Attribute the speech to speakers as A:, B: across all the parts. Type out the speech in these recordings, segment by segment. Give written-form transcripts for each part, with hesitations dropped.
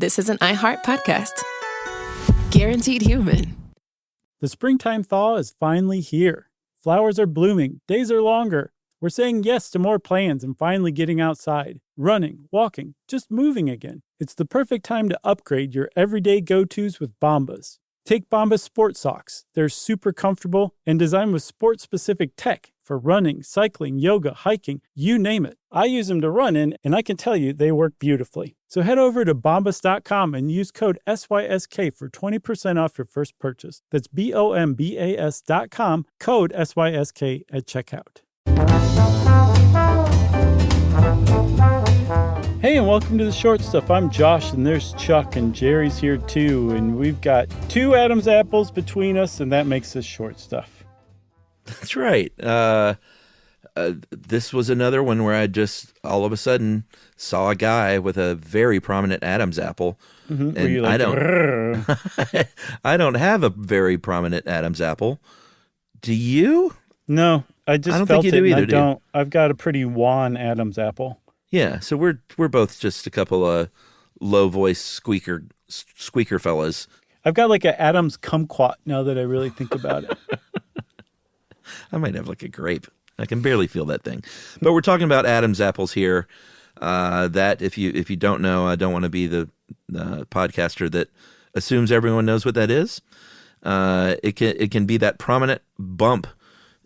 A: this is an iHeart podcast. Guaranteed human.
B: The springtime thaw is finally here. Flowers are blooming, days are longer. We're saying yes to more plans and finally getting outside, running, walking, just moving again. It's the perfect time to upgrade your everyday go-tos with Bombas. Take Bombas sport socks. They're super comfortable and designed with sport-specific tech for running, cycling, yoga, hiking, you name it. I use them to run in, and I can tell you they work beautifully. So head over to bombas.com and use code SYSK for 20% off your first purchase. That's BOMBAS.com, code SYSK at checkout. Hey, and welcome to the Short Stuff. I'm Josh, and there's Chuck, and Jerry's here too. And we've got 2 Adam's apples between us, and that makes us Short Stuff.
C: That's right. This was another one where I just all of a sudden saw a guy with a very prominent Adam's apple.
B: Mm-hmm.
C: And
B: like,
C: I don't have a very prominent Adam's apple. Do you?
B: No, I just
C: don't
B: felt
C: think you do
B: it,
C: either,
B: and I don't. I've got a pretty wan Adam's apple.
C: Yeah, so we're both just a couple of low voice squeaker fellas.
B: I've got like an Adam's kumquat now that I really think about it.
C: I might have like a grape. I can barely feel that thing. But we're talking about Adam's apples here. That if you don't know, I don't want to be the podcaster that assumes everyone knows what that is. It can be that prominent bump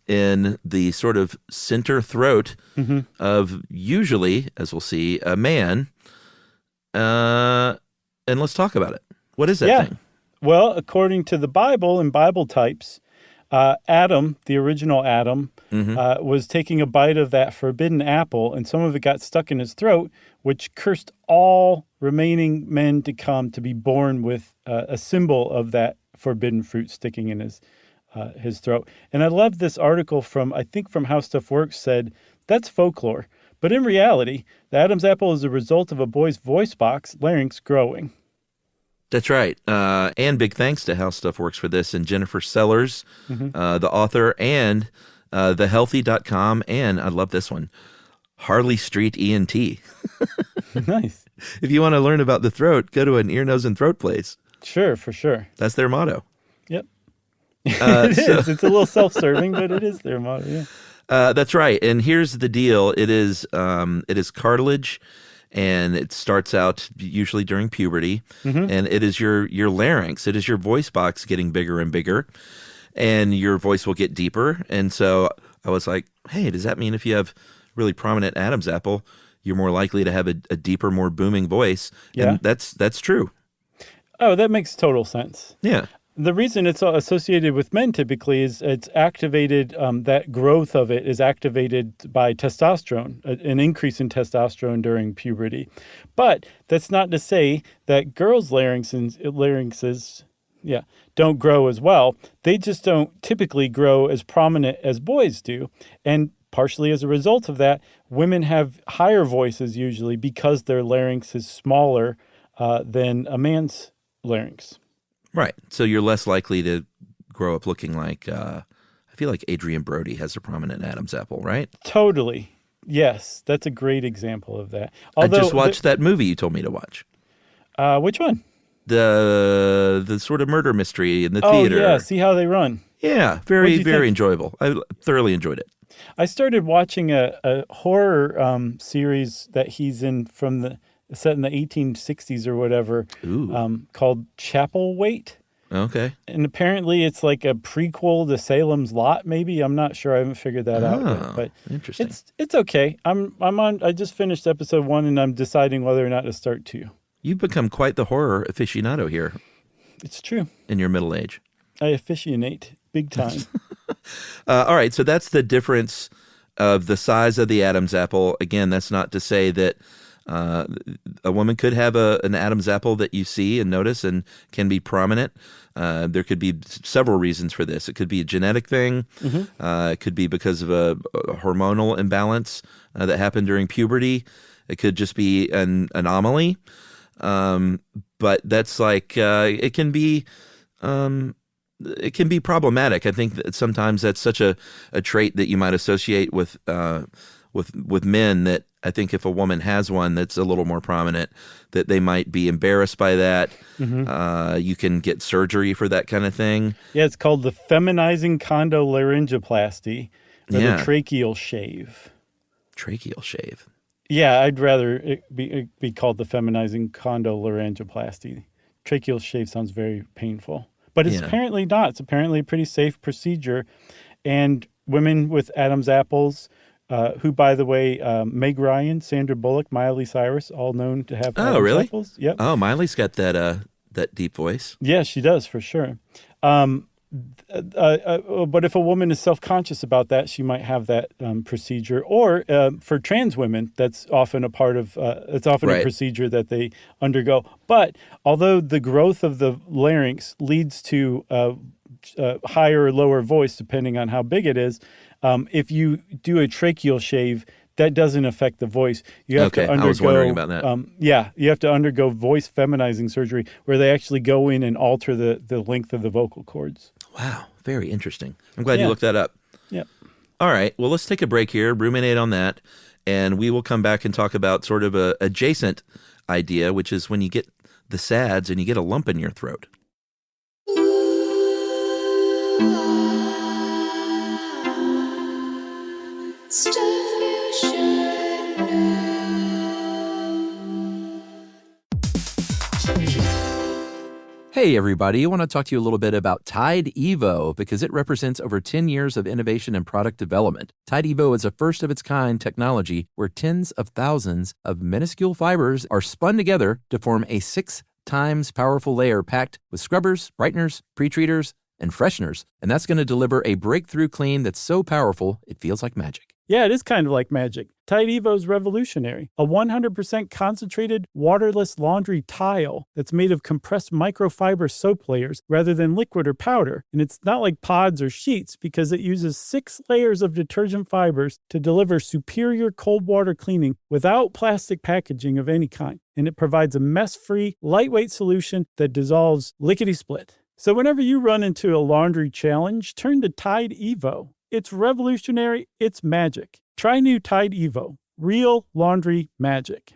C: in the sort of center throat of usually, as we'll see, a man. And let's talk about it. What is that thing?
B: Well, according to the Bible and Bible types, Adam, the original Adam, was taking a bite of that forbidden apple, and some of it got stuck in his throat, which cursed all remaining men to come to be born with a symbol of that forbidden fruit sticking in his throat. And I love this article from How Stuff Works said, that's folklore. But in reality, the Adam's apple is a result of a boy's voice box, larynx, growing.
C: That's right. And big thanks to How Stuff Works for this, and Jennifer Sellers, the author, and thehealthy.com, and I love this one, Harley Street ENT.
B: Nice.
C: If you want to learn about the throat, go to an ear, nose, and throat place.
B: Sure, for sure.
C: That's their motto.
B: Yep. It is. It's a little self-serving, but it is their motto, yeah.
C: That's right. And here's the deal. It is cartilage, and it starts out usually during puberty, and it is your larynx. It is your voice box getting bigger and bigger, and your voice will get deeper. And so I was like, hey, does that mean if you have really prominent Adam's apple, you're more likely to have a deeper, more booming voice?
B: Yeah.
C: And that's true.
B: Oh, that makes total sense.
C: Yeah.
B: The reason it's associated with men typically is it's activated, that growth of it is activated by testosterone, an increase in testosterone during puberty. But that's not to say that girls' larynxes don't grow as well. They just don't typically grow as prominent as boys do. And partially as a result of that, women have higher voices usually because their larynx is smaller than a man's larynx.
C: Right. So you're less likely to grow up looking like, I feel like Adrian Brody has a prominent Adam's apple, right?
B: Totally. Yes. That's a great example of that. Although,
C: I just watched that movie you told me to watch.
B: Which one?
C: The sort of murder mystery in the theater.
B: Oh, yeah. See How They Run.
C: Yeah. Very, very enjoyable. I thoroughly enjoyed it.
B: I started watching a horror series that he's in set in the 1860s or whatever, called Chapelwaite.
C: Okay.
B: And apparently it's like a prequel to Salem's Lot, maybe. I'm not sure. I haven't figured that out yet. But
C: interesting.
B: It's okay. I just finished episode 1 and I'm deciding whether or not to start 2.
C: You've become quite the horror aficionado here.
B: It's true.
C: In your middle age.
B: I aficionate big time.
C: All right. So that's the difference of the size of the Adam's apple. Again, that's not to say that a woman could have an Adam's apple that you see and notice and can be prominent. There could be several reasons for this. It could be a genetic thing. It could be because of a hormonal imbalance that happened during puberty. It could just be an anomaly. But that's like it can be problematic. I think that sometimes that's such a trait that you might associate with with men that I think if a woman has one that's a little more prominent, that they might be embarrassed by that. You can get surgery for that kind of thing.
B: Yeah, it's called the feminizing condolaryngoplasty, or the tracheal shave.
C: Tracheal shave.
B: Yeah, I'd rather it be called the feminizing condolaryngoplasty. Tracheal shave sounds very painful, but it's apparently not. It's apparently a pretty safe procedure, and women with Adam's apples. Who, by the way, Meg Ryan, Sandra Bullock, Miley Cyrus, all known to have Adam's apples. Yep.
C: Oh, Miley's got that deep voice.
B: Yeah, she does, for sure. But if a woman is self-conscious about that, she might have that procedure. Or for trans women, that's often a part of, it's often a procedure that they undergo. But although the growth of the larynx leads to higher or lower voice, depending on how big it is, if you do a tracheal shave, that doesn't affect the voice. You have to undergo,
C: I was wondering about that.
B: You have to undergo voice feminizing surgery where they actually go in and alter the length of the vocal cords.
C: Wow, very interesting. I'm glad you looked that up.
B: Yeah.
C: All right, well, let's take a break here, ruminate on that, and we will come back and talk about sort of a adjacent idea, which is when you get the SADS and you get a lump in your throat.
D: Hey everybody, I want to talk to you a little bit about Tide Evo because it represents over 10 years of innovation and product development. Tide Evo is a first-of-its-kind technology where tens of thousands of minuscule fibers are spun together to form a 6 times powerful layer packed with scrubbers, brighteners, pre-treaters, and fresheners. And that's going to deliver a breakthrough clean that's so powerful it feels like magic.
B: Yeah, it is kind of like magic. Tide Evo is revolutionary. A 100% concentrated, waterless laundry tile that's made of compressed microfiber soap layers rather than liquid or powder. And it's not like pods or sheets because it uses 6 layers of detergent fibers to deliver superior cold water cleaning without plastic packaging of any kind. And it provides a mess-free, lightweight solution that dissolves lickety-split. So whenever you run into a laundry challenge, turn to Tide Evo. It's revolutionary. It's magic. Try new Tide Evo. Real laundry magic.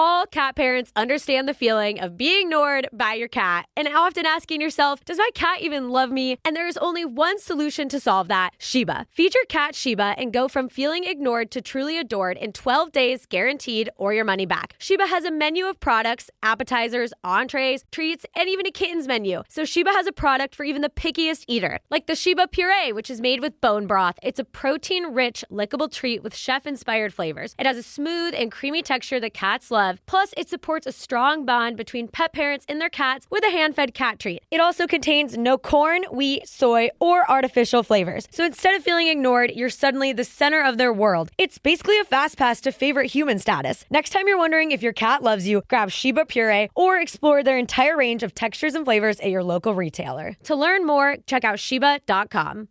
E: All cat parents understand the feeling of being ignored by your cat and often asking yourself, does my cat even love me? And there is only one solution to solve that, Sheba. Feed your cat Sheba and go from feeling ignored to truly adored in 12 days guaranteed or your money back. Sheba has a menu of products, appetizers, entrees, treats, and even a kittens menu. So Sheba has a product for even the pickiest eater, like the Sheba Puree, which is made with bone broth. It's a protein-rich, lickable treat with chef-inspired flavors. It has a smooth and creamy texture that cats love. Plus, it supports a strong bond between pet parents and their cats with a hand-fed cat treat. It also contains no corn, wheat, soy, or artificial flavors. So instead of feeling ignored, you're suddenly the center of their world. It's basically a fast pass to favorite human status. Next time you're wondering if your cat loves you, grab Sheba Puree or explore their entire range of textures and flavors at your local retailer. To learn more, check out Sheba.com.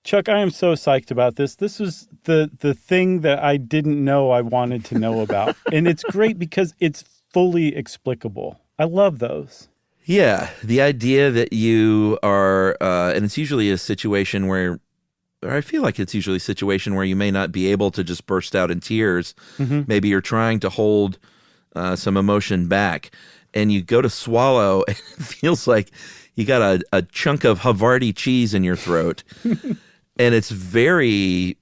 B: Chuck, I am so psyched about this. This was the thing that I didn't know I wanted to know about. And it's great because it's fully explicable. I love those.
C: Yeah, the idea that you are, and it's usually a situation where, or I feel like it's usually a situation where you may not be able to just burst out in tears. Mm-hmm. Maybe you're trying to hold some emotion back, and you go to swallow, and it feels like you got a chunk of Havarti cheese in your throat. And it's very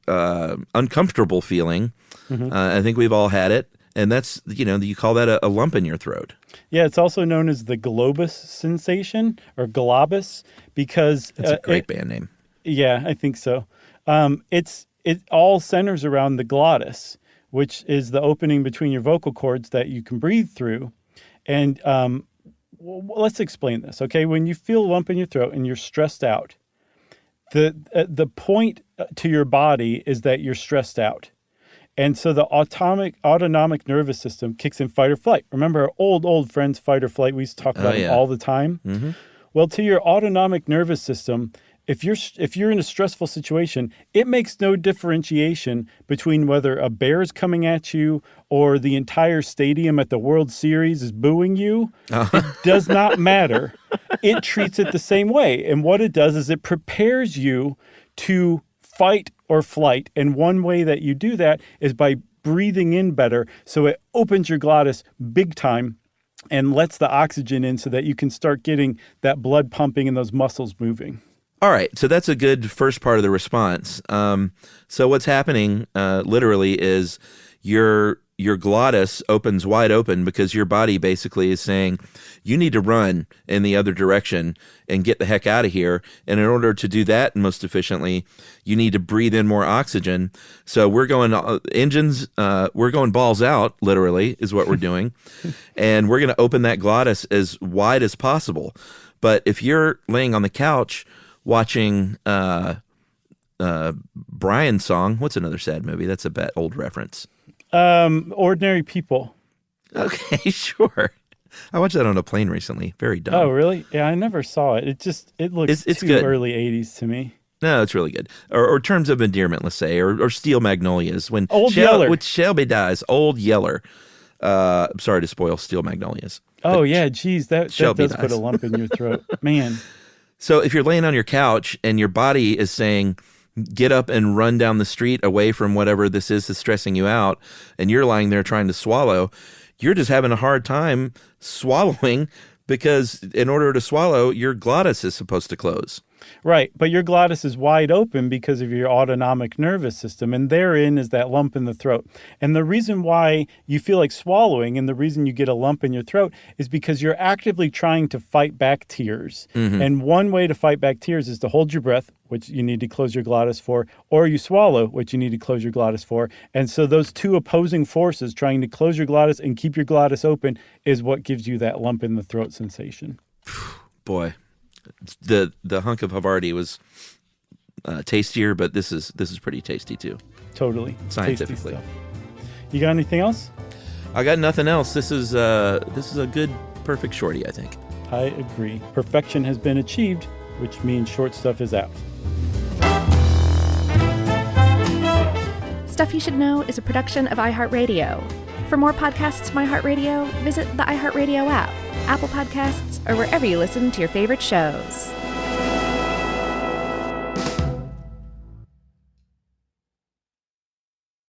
C: uncomfortable feeling. Mm-hmm. I think we've all had it. And that's, you call that a lump in your throat.
B: Yeah, it's also known as the globus sensation or globus because...
C: That's a great band name.
B: Yeah, I think so. It all centers around the glottis, which is the opening between your vocal cords that you can breathe through. And let's explain this, okay? When you feel a lump in your throat and you're stressed out, the point to your body is that you're stressed out. And so the autonomic nervous system kicks in fight or flight. Remember our old friends, fight or flight? We used to talk about it all the time. Mm-hmm. Well, to your autonomic nervous system, if you're in a stressful situation, it makes no differentiation between whether a bear's coming at you or the entire stadium at the World Series is booing you. It does not matter. It treats it the same way. And what it does is it prepares you to fight or flight. And one way that you do that is by breathing in better. So it opens your glottis big time and lets the oxygen in so that you can start getting that blood pumping and those muscles moving.
C: All right, so that's a good first part of the response. So what's happening literally is your glottis opens wide open because your body basically is saying, you need to run in the other direction and get the heck out of here. And in order to do that most efficiently, you need to breathe in more oxygen. So we're going we're going balls out, literally, is what we're doing. And we're going to open that glottis as wide as possible. But if you're laying on the couch watching Brian's song, what's another sad movie? That's a old reference.
B: Ordinary People.
C: Okay, sure. I watched that on a plane recently. Very dumb.
B: Oh, really? Yeah, I never saw it. It looks
C: it's
B: too
C: good.
B: Early 80s to me.
C: No, it's really good. Or Terms of Endearment, let's say, or Steel Magnolias. When
B: Yeller.
C: When Shelby dies, Old Yeller. I'm sorry to spoil Steel Magnolias.
B: Oh, yeah, geez, that does put a lump in your throat. Man.
C: So if you're laying on your couch and your body is saying, get up and run down the street away from whatever this is that's stressing you out, and you're lying there trying to swallow, you're just having a hard time swallowing because in order to swallow, your glottis is supposed to close.
B: Right, but your glottis is wide open because of your autonomic nervous system, and therein is that lump in the throat. And the reason why you feel like swallowing and the reason you get a lump in your throat is because you're actively trying to fight back tears. Mm-hmm. And one way to fight back tears is to hold your breath, which you need to close your glottis for, or you swallow, which you need to close your glottis for. And so those two opposing forces, trying to close your glottis and keep your glottis open, is what gives you that lump in the throat sensation.
C: Boy. The hunk of Havarti was tastier, but this is pretty tasty too.
B: Totally,
C: scientifically.
B: You got anything else?
C: I got nothing else. This is a good, perfect shorty, I think.
B: I agree. Perfection has been achieved, which means short stuff is out.
F: Stuff You Should Know is a production of iHeartRadio. For more podcasts from iHeartRadio, visit the iHeartRadio app, Apple Podcasts, or wherever you listen to your favorite shows.